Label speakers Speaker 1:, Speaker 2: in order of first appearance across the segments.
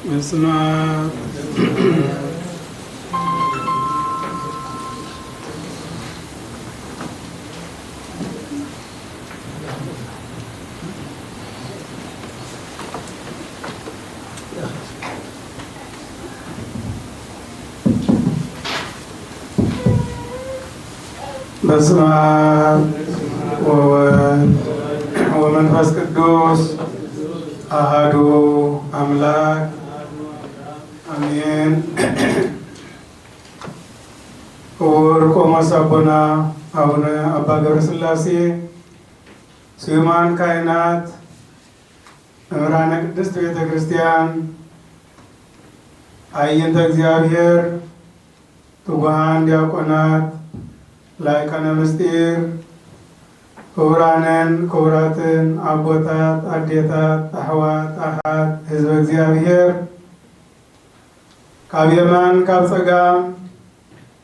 Speaker 1: በስመ አብ በስመ አብ ወወልድ ወመንፈስ ቅዱስ አሐዱ አምላክ አሜን። ክቡር ቆሞስ አቡነ አባ ገብረ ሥላሴ፣ ስዩማን ካህናት፣ መምህራነ ቅድስት ቤተ ክርስቲያን፣ አይንተ እግዚአብሔር፣ ትጉሃን ዲያቆናት፣ ላይቃነ ምስጢር፣ ክቡራንን ክቡራትን፣ አቦታት፣ አዴታት፣ አሕዋት፣ አሓት፣ ህዝበ እግዚአብሔር ካብ የማን ካብ ፀጋም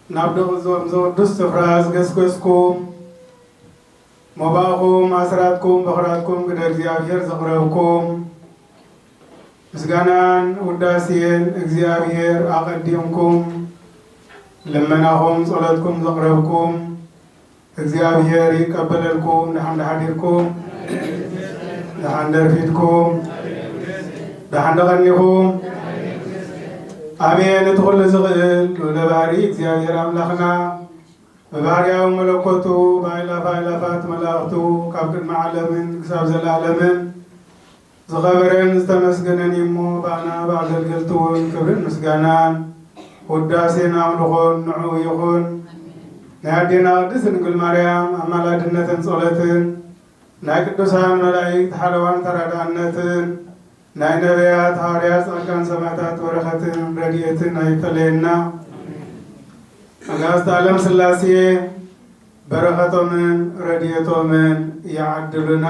Speaker 1: ናብ ደቕዞም ዘወዱስ ስፍራ ዝገስገስኩም መባእኹም ኣስራትኩም በኽራትኩም ቅደ እግዚአብሔር ዘቕረብኩም ምስጋናን ውዳሴን እግዚአብሔር ኣቐዲምኩም ልመናኹም ጸሎትኩም ዘቕረብኩም እግዚአብሔር ይቀበለልኩም። ደሓን ደሓዲርኩም፣ ደሓን ደርፊድኩም፣ ደሓን ደቐኒኹም። አሜን። እቲ ኩሉ ዝኽእል ለባህሪ እግዚአብሔር አምላኽና በባህርያዊ መለኮቱ በአእላፍ አእላፋት መላእኽቱ ካብ ቅድመ ዓለምን ክሳብ ዘለዓለምን ዝኸበረን ዝተመስገነን እሞ ባና ብኣገልገልቲ እውን ክብርን ምስጋናን ውዳሴን አምልኾን ንዑ ይኹን። ናይ ኣዴና ቅድስት ድንግል ማርያም ኣማላድነትን ጸሎትን ናይ ቅዱሳን መላእክት ሓለዋን ተራዳእነትን ናይ ነቢያት ሐዋርያት ጻድቃን ሰማዕታት በረኸትን ረድኤትን ኣይተለየና። ኣጋዕዝተ ዓለም ሥላሴ በረኸቶምን ረድኤቶምን ያዕድሉና።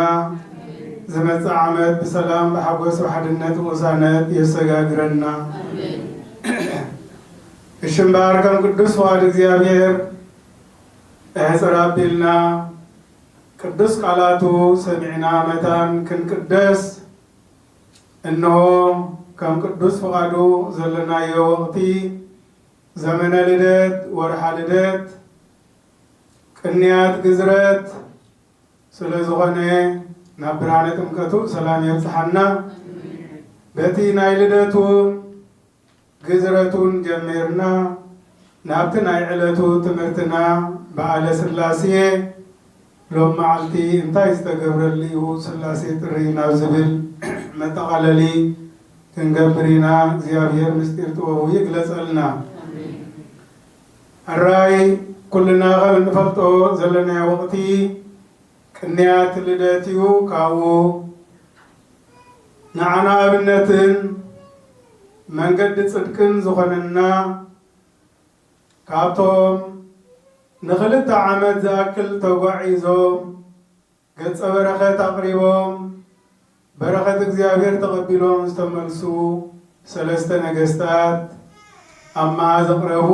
Speaker 1: ዝመጽእ ዓመት ብሰላም ብሓጎስ ብሓድነት ቅሳነት የሰጋግረና። እሽምባር ከም ቅዱስ ዋህድ እግዚአብሔር እሕፅር ኣቢልና ቅዱስ ቃላቱ ሰሚዕና መታን ክንቅደስ እነሆ ከም ቅዱስ ፈቃዱ ዘለናዮ ወቅቲ ዘመነ ልደት ወርሓ ልደት ቅንያት ግዝረት ስለ ዝኾነ ናብ ብርሃነ ጥምቀቱ ሰላም የብፅሓና። በቲ ናይ ልደቱን ግዝረቱን ጀሚርና ናብቲ ናይ ዕለቱ ትምህርትና በዓለ ሥላሴ ሎም መዓልቲ እንታይ ዝተገብረሉ እዩ ሥላሴ ጥሪ ናብ ዝብል መጠቃለሊ ክንገብር ኢና። እግዚአብሔር ምስጢር ጥበቡ ይግለጸልና። ኣራይ ኩልና ከም እንፈልጦ ዘለና ወቅቲ ቅንያት ልደት እዩ። ካብኡ ንዓና ኣብነትን መንገዲ ጽድቅን ዝኾነና ካብቶም ንኽልተ ዓመት ዝኣክል ተጓዒዞም ገጸ በረኸት ኣቕሪቦም በረኸት እግዚአብሔር ተቐቢሎም ዝተመልሱ ሰለስተ ነገስታት ኣማሃ ዘቕረቡ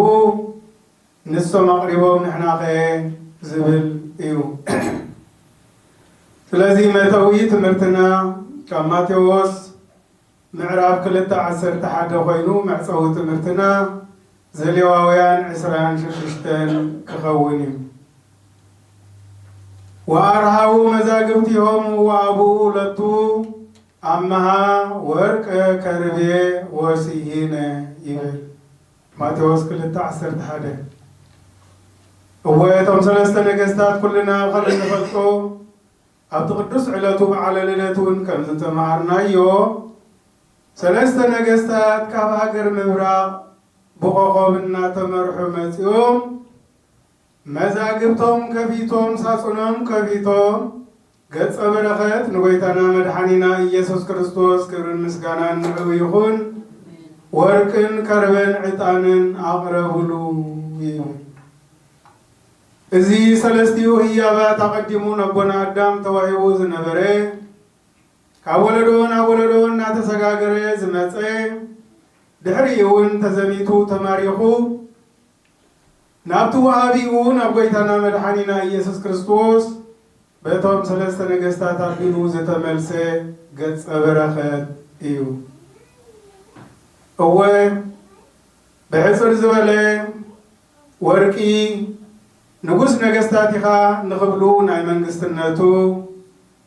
Speaker 1: ንሶም ኣቕሪቦም ንሕናኸ ዝብል እዩ። ስለዚ መእተዊ ትምህርትና ካብ ማቴዎስ ምዕራፍ 2:11 ኮይኑ መዕፀዊ ትምህርትና ዘሌዋውያን 26 ክኸውን እዩ። ወአርሃቡ መዛግብቲሆሙ ወአቡኡ ለቱ አመሃ ወርቀ ከርቤ ወሲሂነ ይብል ማቴዎስ 2:11። እወቶም ሰለስተ ነገስታት ኩልና ከም እንፈልጦ ኣብቲ ቅዱስ ዕለቱ በዓለ ልደት እውን ከም ዝተማሃርናዮ ሰለስተ ነገስታት ካብ ሃገር ምብራቅ ብኮኸብ እናተመርሑ መፂኦም መዛግብቶም ከፊቶም ሳጹኖም ከፊቶም ገጸ በረኸት ንጎይታና መድኃኒና ኢየሱስ ክርስቶስ ክብርን ምስጋናን ንዕኡ ይኹን ወርቅን ከርበን ዕጣንን ኣቕረብሉ እዩ። እዚ ሰለስቲኡ ህያባት ኣቐዲሙ ነቦና ኣዳም ተዋሂቡ ዝነበረ ካብ ወለዶ ናብ ወለዶ እናተሰጋገረ ዝመፀ ድሕሪ እውን ተዘሚቱ ተማሪኹ ናብቲ ወሃቢኡ ናብ ጎይታና መድኃኒና ኢየሱስ ክርስቶስ በቶም ሰለስተ ነገስታት ኣቢሉ ዝተመልሰ ገጸ በረኸት እዩ። هو بحصر زبالة ورقي نقص نجستاتها نقبلو ناي منجستناتو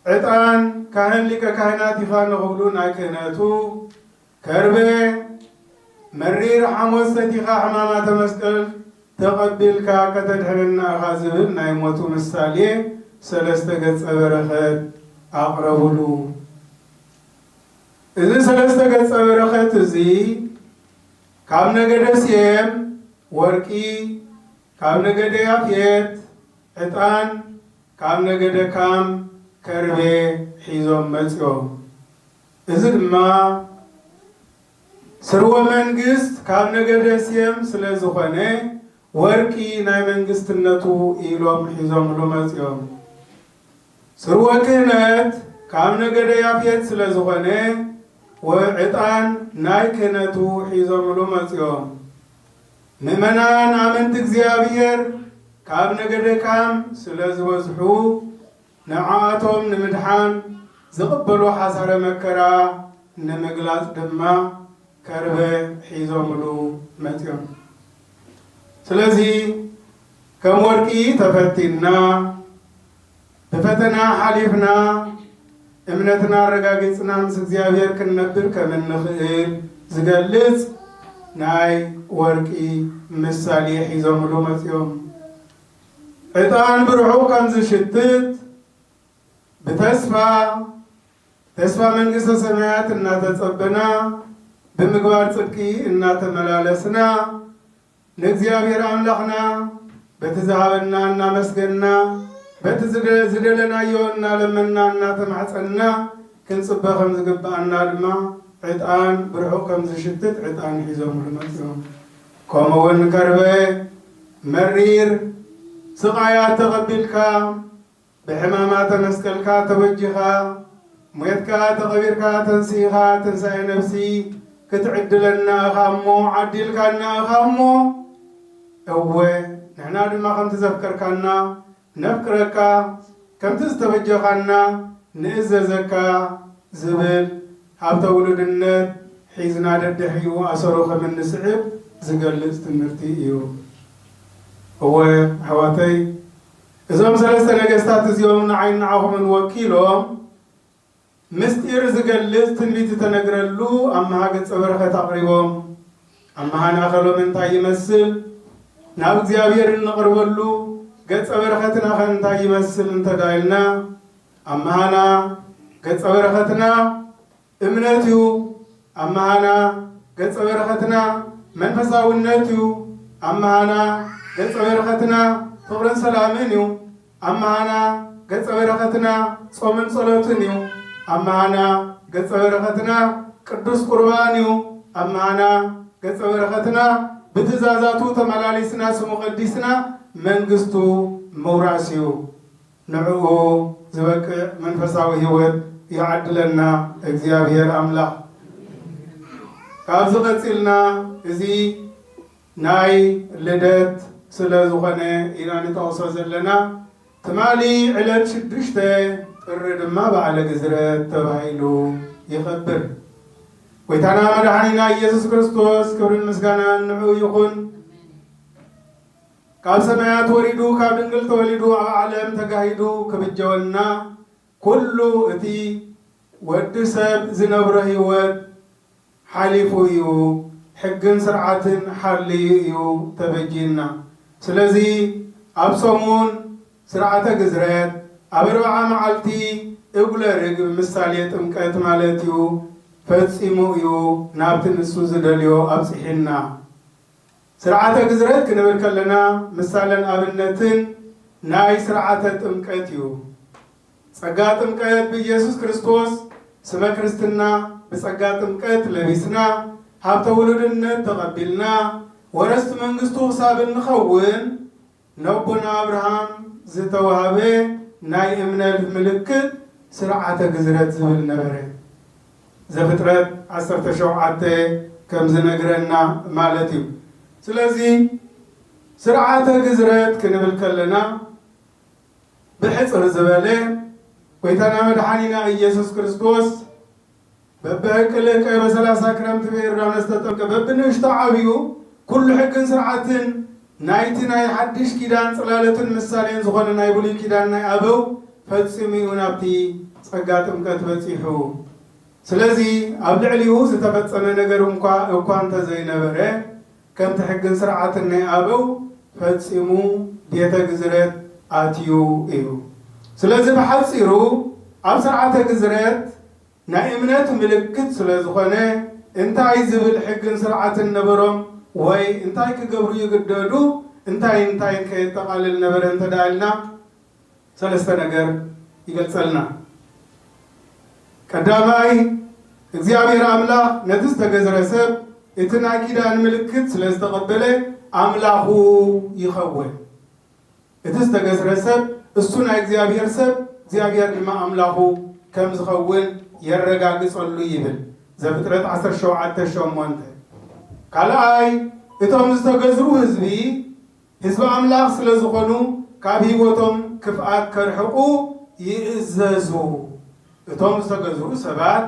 Speaker 1: عطان كاهن لك كاهناتها نقبلو ناي كهناتو كربة مرير حموستها حمامات مسكل تقبلك كتدحرنا خازبل ناي موتو مسالي سلسته قص برخت أقربلو إذا سلسته قص برخت زي كام نجد سيم ورقي كام نجد يافيت عطان كام نجد كام كربة حيزوم مزيو إذا ما سروا منجست كام نجد سيم سلزخانة ورقي ناي منجست النتو إيلوم حيزوم لمزيو سروا كهنت كام نجد يافيت سلزخانة وعطان ناي كهنتو حيزوم لمزيو ممنان عمنت እግዚአብሔር ካብ ነገደ ካም ስለዝወዝሑ ንዓቶም ንምድሓን ዝቕበሉ ሓሳረ መከራ ንምግላጽ ድማ ከርበ ሒዞምሉ መጽዮም ስለዚ ከም ወርቂ ተፈቲና በፈተና ሓሊፍና እምነትና አረጋግጽና ምስ እግዚአብሔር ክንነብር ከምንኽእል ዝገልጽ ናይ ወርቂ ምሳሌ ሒዞምሉ መጽዮም ዕጣን ብርሑ ከም ዝሽትት በተስፋ መንግሥተ ሰማያት እናተጸበና በምግባር ጽድቂ እናተመላለስና ለእግዚአብሔር አምላኽና በተዛሃበና እናመስገንና በተዝደለናዮ እናለመና እናተማሕፀንና ክንጽበ ከም ዝግባአና ድማ ዕጣን ብርሑ ከም ዝሽትት ዕጣን ሒዞምሉ መጽዮም ከምኡውን ከርበ መሪር ስቃያት ተቐቢልካ ብሕማማተ መስቀልካ ተወጂኻ ሞትካ ተቐቢርካ ተንሲኻ ትንሣኤ ነፍሲ ክትዕድለና ኢኻ እሞ ዓዲልካና ኢኻ እሞ እወ ንሕና ድማ ከምቲ ዘፍቀርካና ነፍቅረካ ከምቲ ዝተበጀኻና ንእዘዘካ ዝብል ሃብተ ውሉድነት ሒዝና ደድሕዩ ኣሰሮ ከም እንስዕብ ዝገልጽ ትምህርቲ እዩ። እወ ኣሕዋተይ እዞም ሰለስተ ነገስታት እዚኦም ንዓይን ንዓኹምን ወኪሎም ምስጢር ዝገልጽ ትንቢት ተነግረሉ ኣመሃ ገጸ በረኸት ኣቕሪቦም ኣመሃና ኸሎም እንታይ ይመስል ናብ እግዚአብሔር እንቕርበሉ ገጸ በረኸትና እንታይ ይመስል እንተዳይልና ኣመሃና ገጸ በረኸትና እምነት እዩ ኣመሃና ገጸ በረኸትና መንፈሳውነት እዩ ኣመሃና ገጸ በረኸትና ፍቅርን ሰላምን እዩ ኣመሃና ገጸ በረኸትና ጾምን ጸሎትን እዩ ኣመሃና ገጸ በረኸትና ቅዱስ ቁርባን እዩ ኣመሃና ገጸ በረኸትና ብትእዛዛቱ ተመላሊስና ስሙ ቀዲስና መንግስቱ መውራስ እዩ ንዕኡ ዝበቅዕ መንፈሳዊ ህይወት ይዓድለና እግዚአብሔር አምላክ ካብዚ ቀፂልና እዚ ናይ ልደት ስለ ዝኾነ ኢና ንጠቕሶ ዘለና ትማሊ ዕለት 6 ጥሪ ድማ በዓለ ግዝረት ተባሂሉ ይኽበር። ጎይታና መድኃኒና ኢየሱስ ክርስቶስ ክብርን ምስጋናን ንዑ ይኹን። ካብ ሰማያት ወሪዱ ካብ ድንግል ተወሊዱ ኣብ ዓለም ተጋሂዱ ክብጀወና ኩሉ እቲ ወዲ ሰብ ዝነብሮ ህይወት ሓሊፉ እዩ ሕግን ስርዓትን ሓልዩ እዩ ተበጂና። ስለዚ ኣብ ሰሙን ስርዓተ ግዝረት ኣብ 40 መዓልቲ እጉለ ርግብ ምሳሌ ጥምቀት ማለት እዩ ፈጺሙ እዩ ናብቲ ንሱ ዝደልዮ ኣብጽሒና። ስርዓተ ግዝረት ክንብል ከለና ምሳሌን ኣብነትን ናይ ስርዓተ ጥምቀት እዩ። ጸጋ ጥምቀት በኢየሱስ ክርስቶስ ስመ ክርስትና በጸጋ ጥምቀት ለቢስና ሃብተ ውሉድነት ተቐቢልና ወረስቲ መንግስቱ ክሳብ እንኸውን ነቦና አብርሃም ዝተዋሃበ ናይ እምነት ምልክት ስርዓተ ግዝረት ዝብል ነበረ። ዘፍጥረት 17 ከም ዝነግረና ማለት እዩ። ስለዚ ስርዓተ ግዝረት ክንብል ከለና ብሕፅር ዝበለ ጎይታና መድኃኒና ኢየሱስ ክርስቶስ በበቀለቀ በ30 ክረምት በኤርዳኖስ ተጠምቀ በብንሽቶ ዓብዩ ኩሉ ሕግን ስርዓትን ናይቲ ናይ ሓድሽ ኪዳን ጽላለትን ምሳሌን ዝኾነ ናይ ብሉይ ኪዳን ናይ አበው ፈጽሙ ናብቲ ጸጋ ጥምቀት በጺሑ ስለዚ ኣብ ልዕሊኡ ዝተፈጸመ ነገር እኳ እንተዘይነበረ ከምቲ ሕግን ስርዓትን ናይ አበው ፈጽሙ ቤተ ግዝረት ኣትዩ እዩ። ስለዚ ብሓጺሩ ኣብ ስርዓተ ግዝረት ናይ እምነት ምልክት ስለዝኾነ እንታይ ዝብል ሕግን ስርዓትን ነበሮም ወይ እንታይ ክገብሩ ይግደዱ እንታይ ከየጠቃልል ነበረ እንተዳልና ሰለስተ ነገር ይገልጸልና። ቀዳማይ እግዚአብሔር አምላክ ነቲ ዝተገዝረ ሰብ እቲ ናይ ኪዳን ምልክት ስለዝተቐበለ አምላኹ ይኸውን። እቲ ዝተገዝረ ሰብ እሱ ናይ እግዚአብሔር ሰብ እግዚአብሔር ድማ አምላኹ ከም ዝኸውን የረጋግጸሉ ይብል ዘፍጥረት 17:8 ካልኣይ እቶም ዝተገዝሩ ህዝቢ አምላኽ ስለዝኾኑ ካብ ህይወቶም ክፍኣት ከርሕቁ ይእዘዙ። እቶም ዝተገዝሩ ሰባት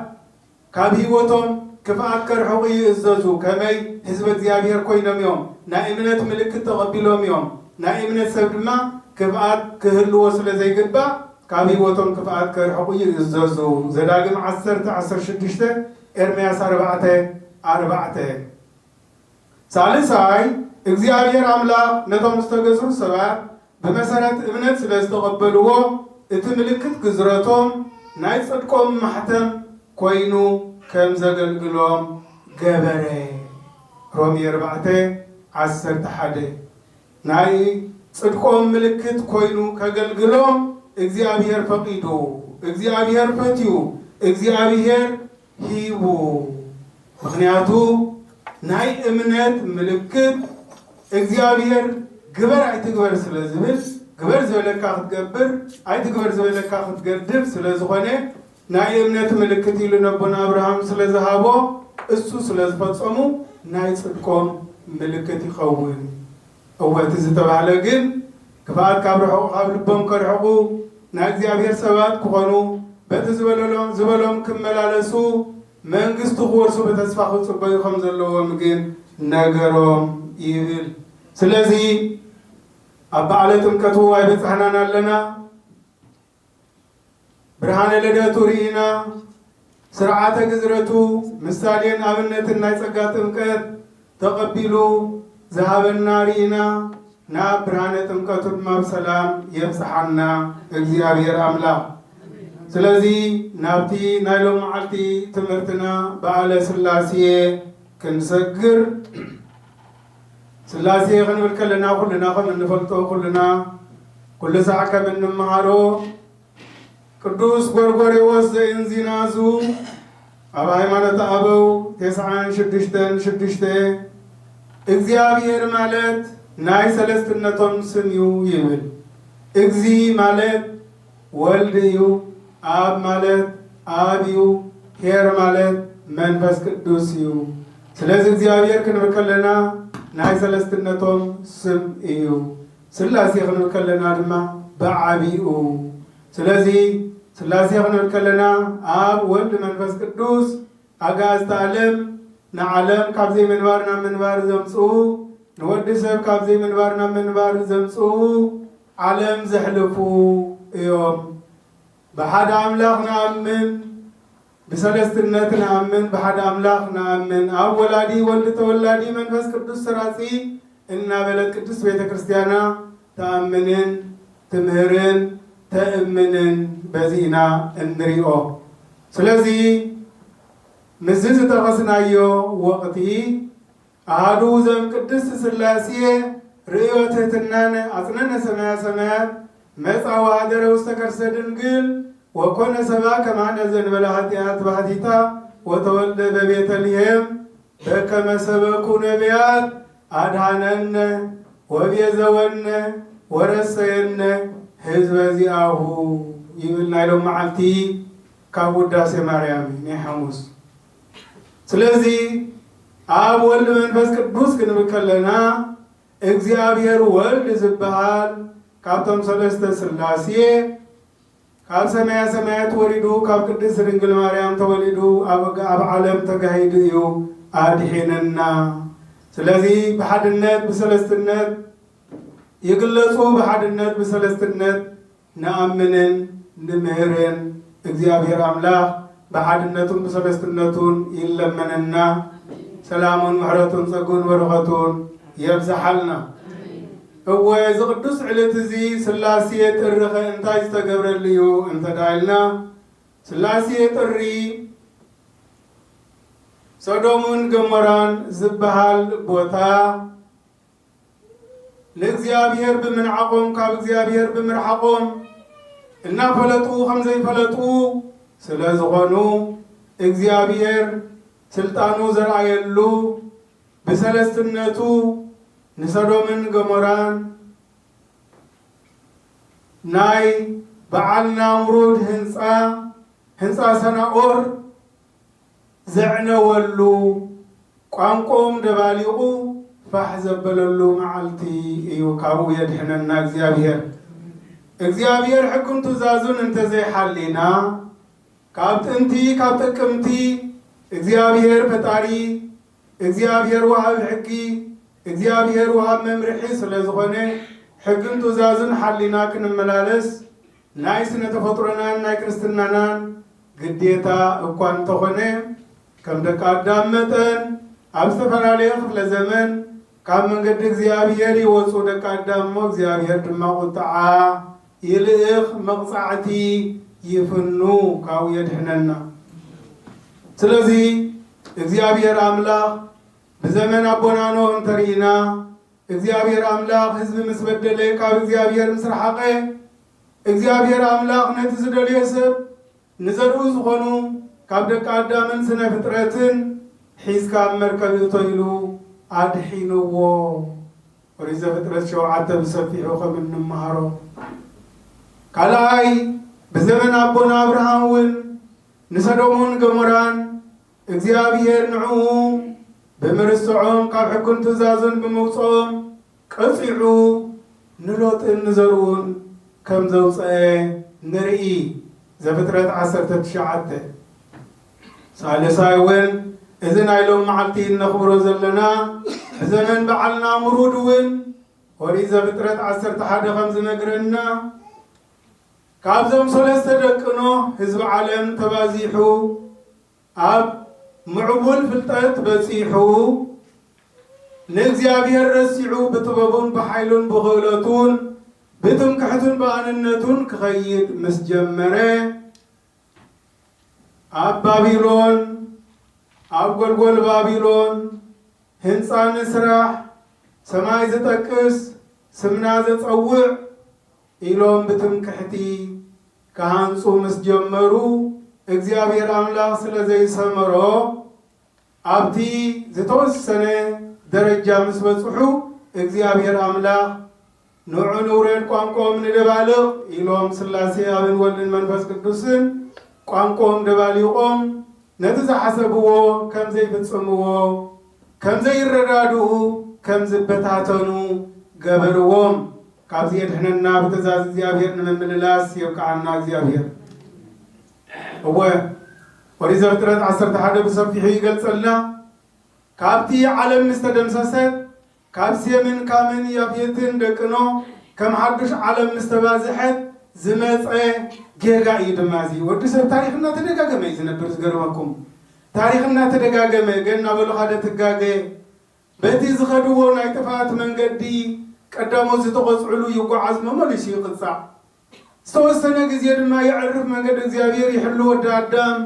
Speaker 1: ካብ ህይወቶም ክፍኣት ከርሕቁ ይእዘዙ። ከመይ ህዝቢ እግዚአብሔር ኮይኖም እዮም ናይ እምነት ምልክት ተቐቢሎም እዮም። ናይ እምነት ሰብ ድማ ክፍኣት ክህልዎ ስለዘይግባእ ካብ ህይወቶም ክፍኣት ከርሕቁ ይእዘዙ። ዘዳግም 10:16 ኤርምያስ 4:4 ሳልሳይ እግዚአብሔር አምላክ ነቶም ዝተገዝሩ ሰባት በመሰረት እምነት ስለዝተቀበልዎ እቲ ምልክት ግዝረቶም ናይ ጽድቆም ማሕተም ኮይኑ ከም ዘገልግሎም ገበረ። ሮሜ 4:11 ናይ ጽድቆም ምልክት ኮይኑ ከገልግሎም እግዚአብሔር ፈቂዱ፣ እግዚአብሔር ፈትዩ፣ እግዚአብሔር ሂቡ። ምክንያቱ ናይ እምነት ምልክት እግዚአብሔር ግበር ኣይትግበር ስለዝብል ግበር ዝበለካ ክትገብር ኣይትግበር ዝበለካ ክትገድፍ ስለዝኾነ ናይ እምነት ምልክት ኢሉ ነቦና አብርሃም ስለዝሃቦ እሱ ስለዝፈጸሙ ናይ ጽድቆም ምልክት ይኸውን። እወቲ ዝተባህለ ግን ክፍኣት ካብ ርሑቕ ካብ ልቦም ከርሕቁ ናይ እግዚአብሔር ሰባት ክኾኑ በቲ ዝበሎም ክመላለሱ መንግስቱ ክወርሱ በተስፋ ክጽበዩ ከም ዘለዎም ግን ነገሮም ይብል። ስለዚ ኣብ በዓለ ጥምቀቱ ኣይበጽሕናን ኣለና። ብርሃነ ልደቱ ርኢና፣ ስርዓተ ግዝረቱ ምሳሌን ኣብነትን ናይ ጸጋ ጥምቀት ተቐቢሉ ዝሃበና ርኢና። ናብ ብርሃነ ጥምቀቱ ድማ ብሰላም የብጽሓና እግዚአብሔር አምላክ። ስለዚ ናብቲ ናይ ሎም መዓልቲ ትምህርትና በዓለ ስላሴ ክንሰግር ስላሴ ክንብል ከለና ኩልና ከም እንፈልጦ ኩሉ ሰዓ ከም እንመሃሮ ቅዱስ ጎርጎርዮስ ዘእንዚናዙ ኣብ ሃይማኖተ አበው 96:6 እግዚአብሔር ማለት ናይ ሰለስትነቶም ስም እዩ ይብል። እግዚ ማለት ወልድ እዩ፣ አብ ማለት አብ እዩ፣ ሄር ማለት መንፈስ ቅዱስ እዩ። ስለዚ እግዚአብሔር ክንብል ከለና ናይ ሰለስትነቶም ስም እዩ። ስላሴ ክንብል ከለና ድማ በዓቢኡ። ስለዚ ስላሴ ክንብል ከለና አብ ወልድ መንፈስ ቅዱስ አጋዕዝተ ዓለም ንዓለም ካብ ዘይምንባር ናብ ምንባር ዘምጽኡ ንወዲ ሰብ ካብ ዘይምንባር ናብ ምንባር ዘምጽኡ ዓለም ዘሕልፉ እዮም። ብሓደ አምላኽ ንኣምን፣ ብሰለስትነት ንኣምን፣ ብሓደ አምላኽ ንኣምን፣ ኣብ ወላዲ ወልድ ተወላዲ መንፈስ ቅዱስ ሰራጺ እናበለት ቅዱስ ቤተ ክርስቲያና ተኣምንን ትምህርን ተእምንን በዚና እንሪኦ። ስለዚ ምዝ ዝተቐስናዮ ወቕቲ አሐዱ ዘም ቅድስት ሥላሴ ርእዮ ትሕትናነ አጽነነ ሰማያ ሰማያት መጻ ወኀደረ ውስተ ከርሰ ድንግል ወኮነ ሰባ ከማነ ዘእንበለ ኃጢአት ባሕቲታ ወተወልደ በቤተልሔም በከመ ሰበኩ ነቢያት አድኀነነ ወቤዘወነ ወረሰየነ ሕዝበ ዚአሁ ይብል ናይ ሎም መዓልቲ ካብ ውዳሴ ማርያም ናይ ሐሙስ። ስለዚ አብ ወልድ መንፈስ ቅዱስ ክንብል ከለና እግዚአብሔር ወልድ ዝበሃል ካብቶም ሰለስተ ሥላሴ ካብ ሰማያ ሰማያት ወሪዱ ካብ ቅድስት ድንግል ማርያም ተወሊዱ ኣብ ዓለም ተጋሂዱ እዩ ኣድሒነና። ስለዚ በሓድነት በሰለስትነት ይግለጹ በሓድነት በሰለስትነት ነአምንን ንምህርን እግዚአብሔር አምላክ በሓድነቱን በሰለስትነቱን ይለመነና ሰላሙን ምሕረቱን ጸጉን በረኸቱን የብዛሐልና። እወይ ዝቅዱስ ዕለት እዚ ስላሴ ጥሪኸ እንታይ ዝተገብረልዩ እንተዳይልና ስላሴ ጥሪ ሶዶምን ገሞራን ዝበሃል ቦታ ለእግዚአብሔር ብምንዓቆም ካብ እግዚአብሔር ብምርሓቆም እናፈለጡ ከምዘይፈለጡ ስለ ዝኾኑ እግዚአብሔር ስልጣኑ ዘርአየሉ በሰለስትነቱ ንሰዶምን ገሞራን ናይ በዓል ናምሩድ ህንፃ ሰናኦር ዘዕነወሉ ቋንቋም ደባሊቁ ፋሕ ዘበለሉ መዓልቲ እዩ። ካብኡ የድሕነና እግዚአብሔር ሕኩም ትእዛዙን እንተዘይሓሊና ካብ ጥንቲ ካብ ጥቅምቲ እግዚአብሔር ፈጣሪ እግዚአብሔር ወሃብ ሕጊ እግዚአብሔር ወሃብ መምርሒ ስለ ዝኾነ ሕግን ትእዛዙን ሓሊና ክንመላለስ ናይ ስነ ተፈጥሮናን ናይ ክርስትናናን ግዴታ እኳ እንተኾነ ከም ደቂ አዳም መጠን ኣብ ዝተፈላለየ ክፍለ ዘመን ካብ መንገዲ እግዚአብሔር ይወፁ ደቂ አዳም እሞ እግዚአብሔር ድማ ቁጥዓ ይልእኽ መቕፃዕቲ ይፍኑ ካብኡ የድሕነና። ስለዚ እግዚአብሔር አምላክ በዘመን አቦና ኖህ እንተሪኢና እግዚአብሔር አምላክ ህዝቢ ምስ በደለ ካብ እግዚአብሔር ምስ ረሓቐ እግዚአብሔር አምላክ ነቲ ዝደልዮ ሰብ ንዘርኡ ዝኾኑ ካብ ደቂ አዳምን ስነ ፍጥረትን ሒዝካ መርከብ እቶይሉ አድሒንዎ። ኦሪት ዘፍጥረት 7 ብሰፊሑ ከም እንመሃሮ ካልኣይ በዘመን አቦና አብርሃም እውን ንሰዶምን ገሞራን እግዚአብሔር ንዕኡ ብምርስዖም ካብ ሕኩም ትእዛዙን ብምውፅኦም ቀፂዑ ንሎጥን ንዘርኡን ከም ዘውፅአ ንርኢ። ዘፍጥረት 19 ሳልሳይ እውን እዚ ናይ ሎም መዓልቲ ነኽብሮ ዘለና ብዘመን በዓል ናምሩድ እውን ኦሪት ዘፍጥረት 11 ከም ዝነግረና ካብዞም 3 ደቅኖ ህዝቢ ዓለም ተባዚሑ ኣብ ምዕቡል ፍልጠት በፂሑ ንእግዚአብሔር ረሲዑ ብጥበቡን ብሓይሉን ብኽእለቱን ብትምክሕቱን ብኣንነቱን ክኸይድ ምስ ጀመረ ኣብ ባቢሎን ኣብ ጎልጎል ባቢሎን ህንፃ ንስራሕ ሰማይ ዝጠቅስ ስምና ዘፀውዕ ኢሎም ብትምክሕቲ ካሃንፁ ምስ ጀመሩ እግዚአብሔር አምላክ ስለ ዘይሰመሮ ኣብቲ ዝተወሰነ ደረጃ ምስ በፅሑ እግዚአብሔር አምላክ ንዑ ንውረድ ቋንቋኦም ንደባልቕ ኢሎም ስላሴ ኣብን ወልድን መንፈስ ቅዱስን ቋንቋኦም ደባሊቖም ነቲ ዝሓሰብዎ ከም ዘይፍጽምዎ ከም ዘይረዳድኡ ከም ዝበታተኑ ገበርዎም። ካብዚ የድሕነና ብትእዛዝ እግዚአብሔር ንምምልላስ የብቃዓና እግዚአብሔር። እወ ኦሪት ዘፍጥረት 11 ብሰፊሑ ይገልጸልና ካብቲ ዓለም ምስ ተደምሰሰት ካብ ሴምን ካምን ያፌትን ደቅኖ ከም ሓዱሽ ዓለም ምስ ተባዝሐት ዝመፀ ጌጋ እዩ ድማ እዚ። ወዲ ሰብ ታሪክ እናተደጋገመ እዩ ዝነብር። ዝገርመኩም ታሪክ እናተደጋገመ ገና በሎ ሓደ ትጋገ በቲ ዝኸድዎ ናይ ጥፋት መንገዲ ቀዳሞት ዝተቆፅዕሉ ይጓዓዝ መመልሱ ይቕፃዕ። ዝተወሰነ ጊዜ ድማ የዕርፍ መንገዲ እግዚአብሔር ይሕሉ ወዲ አዳም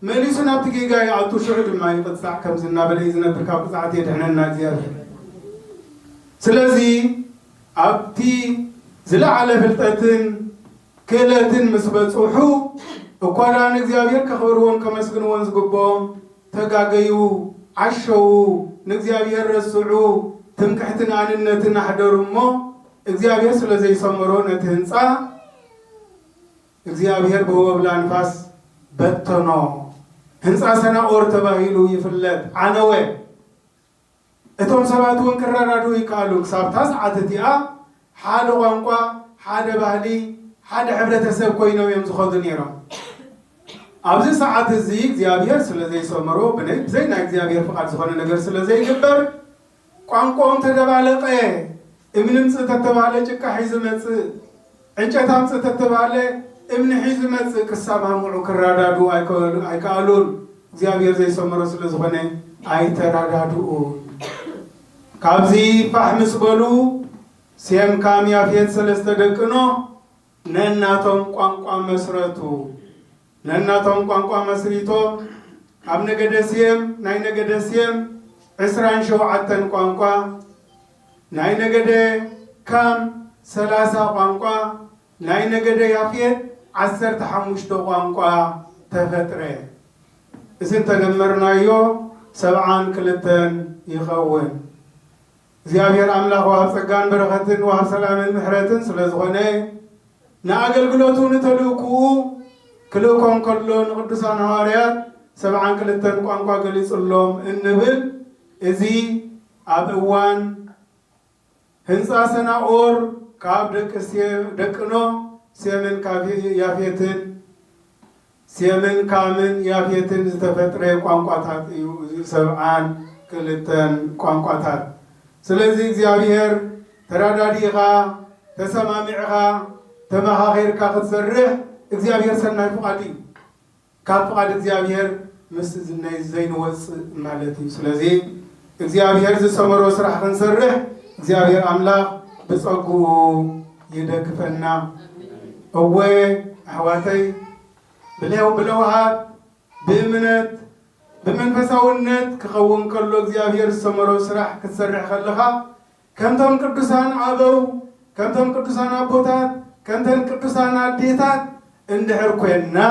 Speaker 1: መሊሱ ናብቲ ጌጋ ይኣቱ ሽዑ ድማ ይቕፃዕ። ከምዚ እናበለ እዩ ዝነብር። ካብ ቅፅዓት የድሕነና እግዚአብሔር። ስለዚ ኣብቲ ዝለዓለ ፍልጠትን ክእለትን ምስ በፅሑ እኳዳን እግዚአብሔር ከኽብርዎን ከመስግንዎን ዝግብኦም ተጋገዩ፣ ዓሸው፣ ንእግዚአብሔር ረስዑ፣ ትምክሕትን አንነትን አሕደሩ እሞ እግዚአብሔር ስለ ዘይሰመሮ ነቲ ህንፃ እግዚአብሔር በወብላ ንፋስ በተኖ። ህንፃ ሰናኦር ተባሂሉ ይፍለጥ ዓነወ። እቶም ሰባት እውን ክረዳዱ ይከኣሉ። ክሳብታ ሰዓት እቲኣ ሓደ ቋንቋ፣ ሓደ ባህሊ፣ حد حبرة سبكوينو يمزخذ نيرا أبز ساعات الزيك زيابير سلزي سمرو بني زينا زيابير فقط زخون نجر سلزي جبر قام تدبالق ابن مس تتبالق كحيز مس أنت تام تتبالق ابن حيز مس كسامها معو كرادادو أيكالون زيابير زي سمرو سلزخونه أي ترادادو كابزي فهم سبلو سيم كاميا فيت سلستدقنو نناتهم قام مسرتو نناتهم قام مسريتو أب نجدسيم ناي نجدسيم عسران شوعتن قام ناي نجده كام 30 قام ناي نجده يافيت 15 قام تفتره إذن تدمرنا يو 7 كلتن يخون زيابير أملاك وهب سقان برغتن وهب سلام المحرتن سلزغني ناقل قلوتو نتلوكو كلوكم كلون قدسان هاريات 7 كلتن قانقا قليس اللهم النبل إذي أبوان هنسا سناور كاب دكنو سيمن كافي يافيتن سيمن كامن يافيتن زتفتري قانقاتات 7 كلتن قانقاتات سلزي زيابير تراداديغا تسمامعغا تماخير كاخد سره እግዚአብሔር ሰናይ ፈቃዲ ካብ ፈቃዲ እግዚአብሔር ምስ ዝናይ ዘይንወጽ ማለት እዩ ስለዚህ እግዚአብሔር ዝሰመሮ ስራሕ ክንሰርሕ እግዚአብሔር አምላክ በጸጉ ይደግፈና እወ አህዋተይ ብለውሃት በእምነት በመንፈሳውነት ክኸውን ከሎ እግዚአብሔር ዝሰመሮ ስራሕ ክትሰርሕ ከለኻ ከምቶም ቅዱሳን አበው ከምቶም ቅዱሳን አቦታት ከምቶም ቅዱሳን አዴታት اندحر كوينا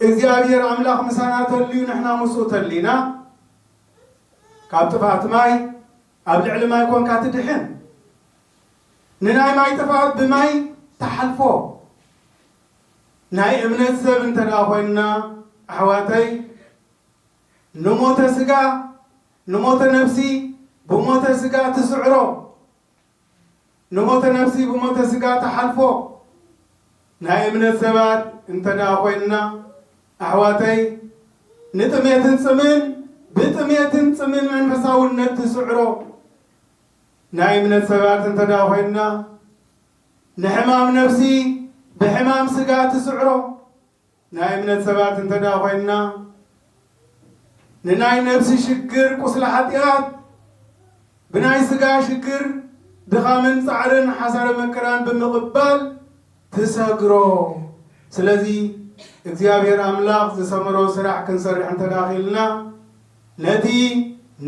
Speaker 1: እግዚአብሔር አምላክ ምሳና ተልዩ نحنا مسو ተሊና ካብ ጥፋት ማይ ኣብ ልዕሊ ማይ ኮንካ ትድሕን ንናይ ማይ ጥፋት ብማይ ተሓልፎ ናይ እምነት ሰብ እንተዳ ኮይና ኣሕዋተይ ንሞተ ስጋ ንሞተ ነፍሲ ብሞተ ስጋ ትስዕሮ ንሞተ ነፍሲ ብሞተ ስጋ ተሓልፎ ናይ እምነት ሰባት እንተዳ ኮይና ኣሕዋተይ ንጥሜትን ጽምን ብጥሜትን ጽምን መንፈሳውነት ትስዕሮ ናይ እምነት ሰባት እንተዳ ኮይና ንሕማም ነፍሲ ብሕማም ስጋ ትስዕሮ ናይ እምነት ሰባት እንተዳ ኮይና ንናይ ነፍሲ ሽግር ቁስለ ኃጢአት ብናይ ስጋ ሽግር ድኻምን ጻዕርን ሓሳረ መከራን ብምቕባል ተሰግሮ ስለዚህ እግዚአብሔር አምላክ ዘሰመሮ ስራሕ ክንሰርሕ እንተዳኺልና ነቲ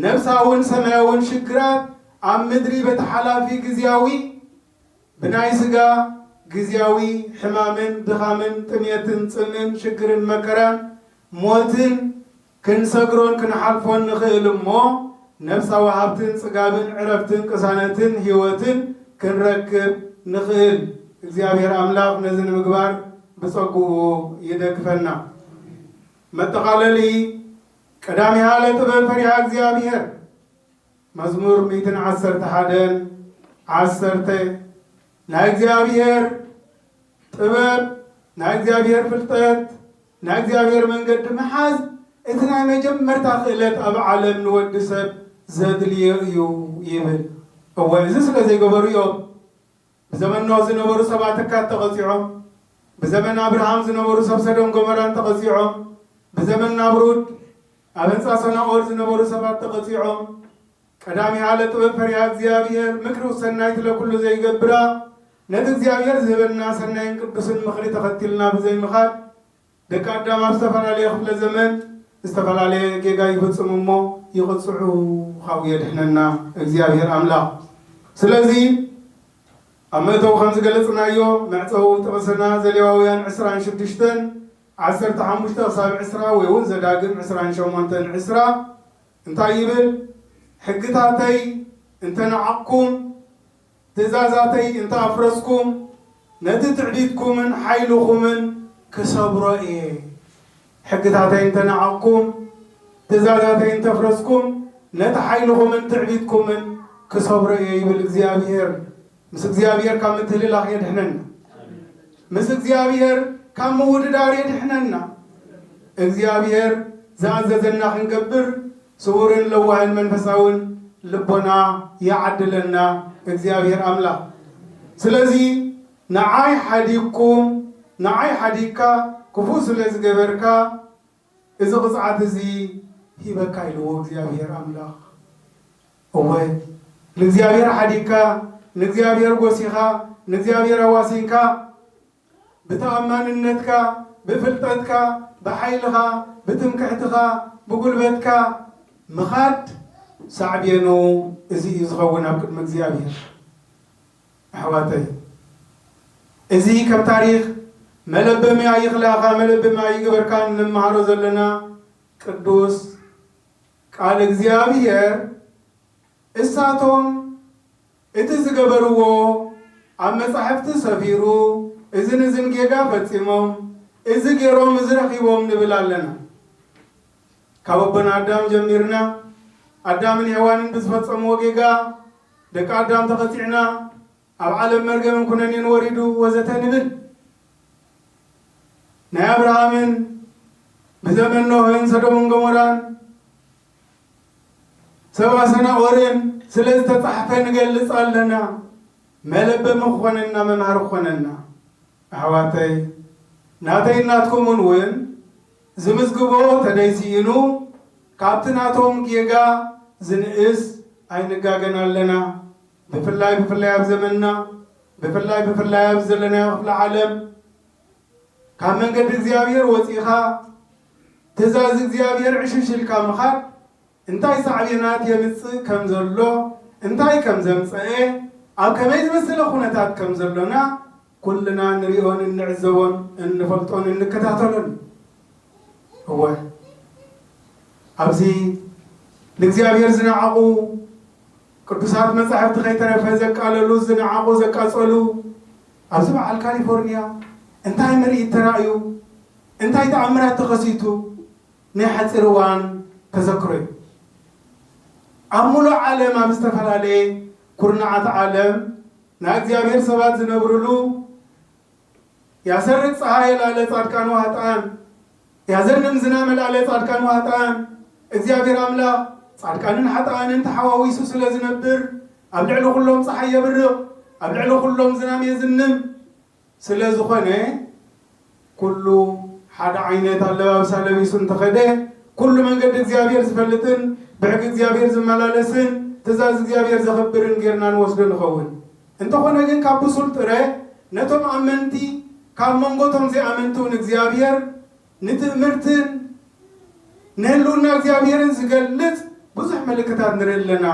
Speaker 1: ነፍሳውን ሰማያውን ሽግራት ኣብ ምድሪ በተሓላፊ ግዚያዊ ብናይ ስጋ ግዚያዊ ሕማምን ድኻምን ጥሜትን ጽምን ሽግርን መከራን ሞትን ክንሰግሮን ክንሓልፎን ንኽእል እሞ ነፍሳዊ ሃብትን ጽጋብን ዕረፍትን ቅሳነትን ህይወትን ክንረክብ ንኽእል እግዚአብሔር አምላክ ነዝን ምግባር በጸጉ ይደግፈና መተቃለሊ ቀዳሚ ሃለ ጥበብ ፈሪሃ እግዚአብሔር መዝሙር 111 ናይ እግዚአብሔር ጥበብ ናይ እግዚአብሔር ፍልጠት ናይ እግዚአብሔር መንገድ መሓዝ እቲ ናይ መጀመርታ ክእለት ኣብ ዓለም ንወዲ ሰብ ዘድልዮ እዩ ይብል እወ እዚ ስለ ዘይገበሩ እዮም بزمن نوح زنبرو سبعة كات تقصيهم بزمن أبراهام زنبرو سب سدوم غمران تقصيهم بزمن نابرود أبن ساسنا أور زنبرو سبعة تقصيهم قدامي حالة وفريا زيابير مكرو سنايت لكل زي قبرا ند زيابير زبنا سناين قدسن مخري تختلنا بزي مخات دكادام استفال عليه خفل زمن استفال عليه كيغا يفتصم مو يقصعو خاوية دحننا زيابير أملا سلازي أمتو خمس قلتنا يوم معتو تبصرنا زليواويان 26 10 15 أصابع 10 ويون زداقم 10 انت يبل حقتاتي انت نعقكم تزازاتي انت أفرسكم نتي تعديدكم من حيلكم من كسبرائي حقتاتي انت نعقكم تزازاتي انت أفرسكم نتي حيلكم من تعديدكم من كسبرائي بالإግዚአብሔር مس እግዚአብሔር ካመተለ ላህ ይድህነን مس እግዚአብሔር كم وددار يدحننا እግዚአብሔር زاززنا خنقبر صورن لوهن منفساون لبنا يعدلنا እግዚአብሔር أملاك سلازي نعاي حديكم نعاي حديكا كفوس لزجبركا إذا قصعت زي هي بكاي لو እግዚአብሔር أملاك هو لእግዚአብሔር حديكا لእግዚአብሔር قوسيخا لእግዚአብሔር أواسينكا بتأماننتك بفلتتك بحيلك بتمكحتك بقلبتك مخاد صعبينو إزي يزغونا بقدم እግዚአብሔር أحواتي إزي كم تاريخ ملب ما يخلقها ملب ما يقبر كان نمهارو زلنا قدوس قال እግዚአብሔር إساتهم إتزقبروا عم صحفت سفيرو إذن جيجا فتسمهم إذن جيروم إزرخيبهم نبلالنا كاببنا أدام جميرنا أدام الهوان بسفتسمو جيجا دك أدام تقطعنا أو عالم مرقم كننين وردو وزتنبل نا أبراهامن بزمن نوحن سدوم غموران سوا سنة أورين سلز تتحفن قلص لنا ملب مخوننا ممهر خوننا أحواتي ناتي ناتكمون وين زمزقبو تدايسينو كابتناتهم كيغا زنئس أينقاقنا لنا بفلاي أبزمنا بفلاي أبزلنا في العالم كامن قد እግዚአብሔር وطيخا تزاز እግዚአብሔር عشش الكامخات انتاي صعبينات يمص كم زلو انتاي كم زمصئ أو كما يزمسل خونتات كم زلونا كلنا نريون نعزون نفلطون نكتاتلون هو أبزي لእግዚአብሔር زنعقو ቅዱሳት መጻሕፍት ከይተረፈ ዘቃለሉ ዝነዓቁ ዘቃጸሉ ኣብዚ በዓል ካሊፎርኒያ እንታይ ምርኢት ተራእዩ እንታይ ተኣምራት ተኸሲቱ ናይ ሓፂር እዋን ተዘክሮ እዩ ኣብ ሙሉእ ዓለም ኣብ ዝተፈላለየ ኩርናዓት ዓለም ናይ እግዚኣብሔር ሰባት ዝነብሩሉ ያሰርቅ ፀሓይ ላለ ጻድቃን ወኃጥኣን ያዘንም ዝናብ ላለ ጻድቃን ወኃጥኣን እግዚአብሔር አምላክ ጻድቃንን ኃጥኣንን ተሐዋዊሱ ስለዝነብር ኣብ ልዕሊ ኩሎም ፀሓይ የብርቕ ኣብ ልዕሊ ኩሎም ዝናብ የዝንም ስለዝኾነ ኩሉ ሓደ ዓይነት ኣለባብሳ ለቢሱ እንተኸደ ኩሉ መንገዲ እግዚአብሔር ዝፈልጥን ብሕጊ እግዚአብሔር ዝመላለስን ትእዛዝ እግዚአብሔር ዘኽብርን ጌርና ንወስዶ ንኸውን እንተኾነ ግን ካብ ብሱል ጥረ ነቶም ኣመንቲ ካብ መንጎቶም ዘይኣመንቱን እግዚአብሔር ንትእምርትን ንህልውና እግዚአብሔርን ዝገልጽ ብዙሕ ምልክታት ንርኢ ኣለና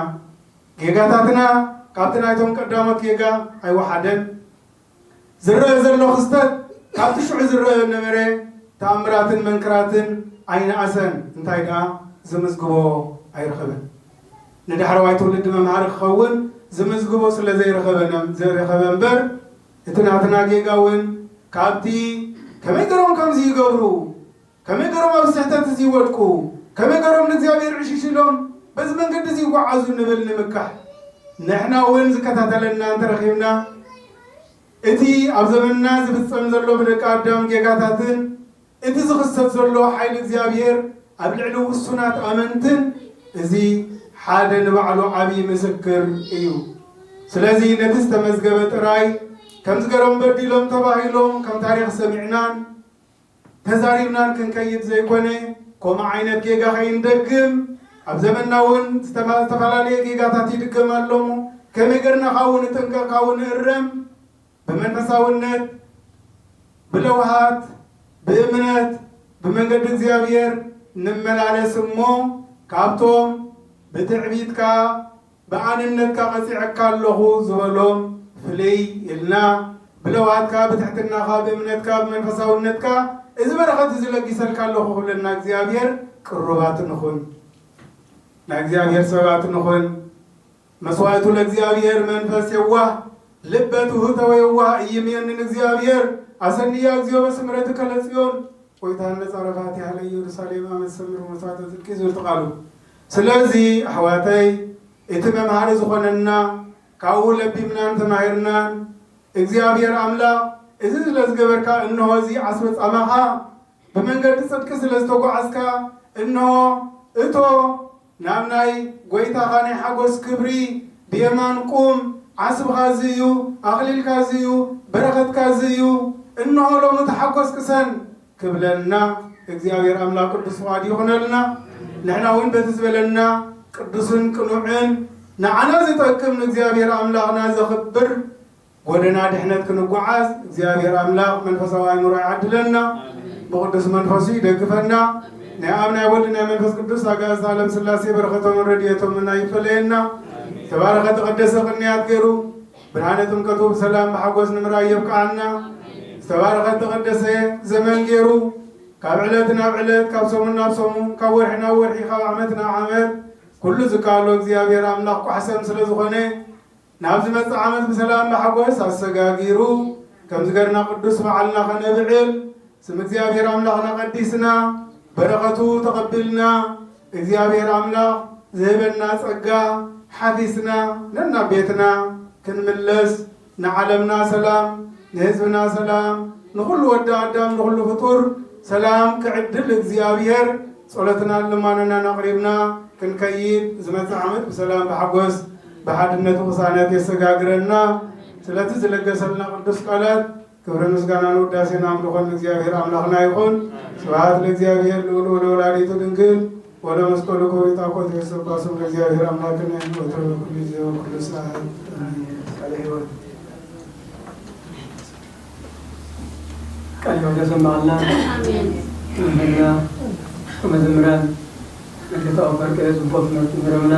Speaker 1: ጌጋታትና ካብቲ ናይቶም ቀዳሞት ጌጋ ኣይወሓደን ዝረአ ዘሎ ክስተት ካብቲ ሽዑ ዝረአ ነበረ ተኣምራትን መንክራትን ኣይነኣሰን እንታይ ደኣ ዝምዝግቦ ኣይረኸበን ንዳሕረዋይ ትውልዲ መምሃሪ ክኸውን ዝምዝግቦ ስለ ዘይረኸበ እምበር እቲ ናትና ጌጋ እውን ካብቲ ከመይ ገሮም ከምዚ ይገብሩ ከመይ ገሮም ኣብ ስሕተት እዚ ይወድቁ ከመይ ገሮም ንእግዚአብሔር ዕሽሽ ኢሎም በዚ መንገዲ እዚ ይጓዓዙ ንብል ንምካሕ ንሕና እውን ዝከታተለና እንተረኺብና እቲ ኣብ ዘመንና ዝፍፀም ዘሎ ብደቂ ኣዳም ጌጋታትን እቲ ዝኽሰት ዘሎ ሓይሊ እግዚአብሔር ኣብ ልዕሊ ውሱናት ኣመንትን እዚ ሓደ ንባዕሉ ዓብዪ ምስክር እዩ ስለዚ ነቲ ዝተመዝገበ ጥራይ ከም ዝገሮም በዲሎም ተባሂሎም ከም ታሪክ ሰሚዕናን ተዛሪብናን ክንከይድ ዘይኮነ ከምኡ ዓይነት ጌጋ ከይንደግም ኣብ ዘመንና እውን ዝተፈላለየ ጌጋታት ይድገም ኣሎሞ ከመይ ጌርና ካውን ንጥንቀቕ ካውን ንእረም ብመንፈሳውነት ብለውሃት ብእምነት ብመንገዲ እግዚአብሔር ንመላለስ እሞ ካብቶም ብትዕቢትካ ብኣንነትካ ቀፂዕካ ኣለኹ ዝበሎም ፍልይ ኢልና ብለውሃትካ ብትሕትናኻ ብእምነትካ ብመንፈሳውነትካ እዚ በረኸት እዚ ለጊሰልካ ኣለኹ ክብለና እግዚአብሔር ቅሩባት ንኹን ናይ እግዚአብሔር ሰባት ንኹን መስዋዕቱ ለእግዚአብሔር መንፈስ የዋህ ልበ ትሑት ወየዋህ እይሜንን እግዚአብሔር አሰንያ እግዚኦ በስምረትከ ለጽዮን ቆይታን ለጻረፋት ያለ ኢየሩሳሌም አመሰምሩ መስዋዕተ ጽድቅ ዝብል ተቃሉ ስለዚህ አሕዋተይ እቲ መምሃሪ ዝኾነና ካብኡ ለቢብናን ተማሂርናን እግዚአብሔር አምላክ إذا لازجبرك إنه زي عصبة أمها بمنجد صدق سلستوكو عسكا إنه إتو نامناي قويتا غاني حقوس كبري بيمان قوم عصب غازيو أغليل كازيو برغت كازيو إنه لو متحقوس كسن كبلنا እግዚአብሔር አምላክ ቅዱስ ዋዲ ሆነልና ለና ወን በተዝበለና ቅዱስን ቅኑዕን ናዓና ዝጠቅም እግዚአብሔር አምላክና ዘኽብር ጎደና ድሕነት ክንጓዓዝ እግዚአብሔር አምላክ መንፈሳዊ አእምሮ ያድለና በቅዱስ መንፈሱ ይደግፈና ነአምና ወልድና መንፈስ ቅዱስ አጋዕዝተ ዓለም ሥላሴ በረከቶም ረድኤቶም እና ይፈለየና ተባረከ ተቀደሰ ቅንያት ገይሩ ብርሃነ ጥምቀቱ በሰላም በሐጎስ ንምራ ይብቃና ተባረከ ተቀደሰ ዘመን ገይሩ ካብ ዕለትና ዕለት ካብ ሰሙና ሰሙን ካብ ወርሕና ወርሒ ካብ ዓመትና ዓመት ኩሉ ዝካሎ እግዚአብሔር አምላክ ቋሕሰም ስለዝኾነ ናብ ዝመጽእ ዓመት በሰላም በሐጎስ አሰጋጊሩ ከም ዝገርና ቅዱስ በዓልና ከነብዕል ስም እግዚአብሔር አምላክና ቀዲስና በረከቱ ተቀብልና እግዚአብሔር አምላክ ዝህበና ጸጋ ሓፊስና ነና ቤትና ክንምለስ ንዓለምና ሰላም ንህዝብና ሰላም ንኩሉ ወዲ አዳም ንኩሉ ፍጡር ሰላም ከዕድል እግዚአብሔር ጸሎትና ለማንና ናቅሪብና ክንከይድ ዝመጽእ ዓመት በሰላም በሐጎስ በሓድነት ወሳነት የሰጋግረና ስለቲ ዝለገሰልና ቅዱስ ቃላት ክብረ ምስጋና ወዳሴና አምልኮን እግዚአብሔር አምላክና ይሁን። ስብሐት ለእግዚአብሔር ልዑል ወለወላዲቱ ድንግል ወለመስቀሉ ክቡር ይጣቆት የሰባሱ ለእግዚአብሔር አምላክና ወትሮ ኩሉ ጊዜ ወኩሉ ሰዓት ቃለ ሕይወት ቃል ወደሰማልና አሜን እና መዘምራን ለተአወቀ ዝቦት ነው ምረምና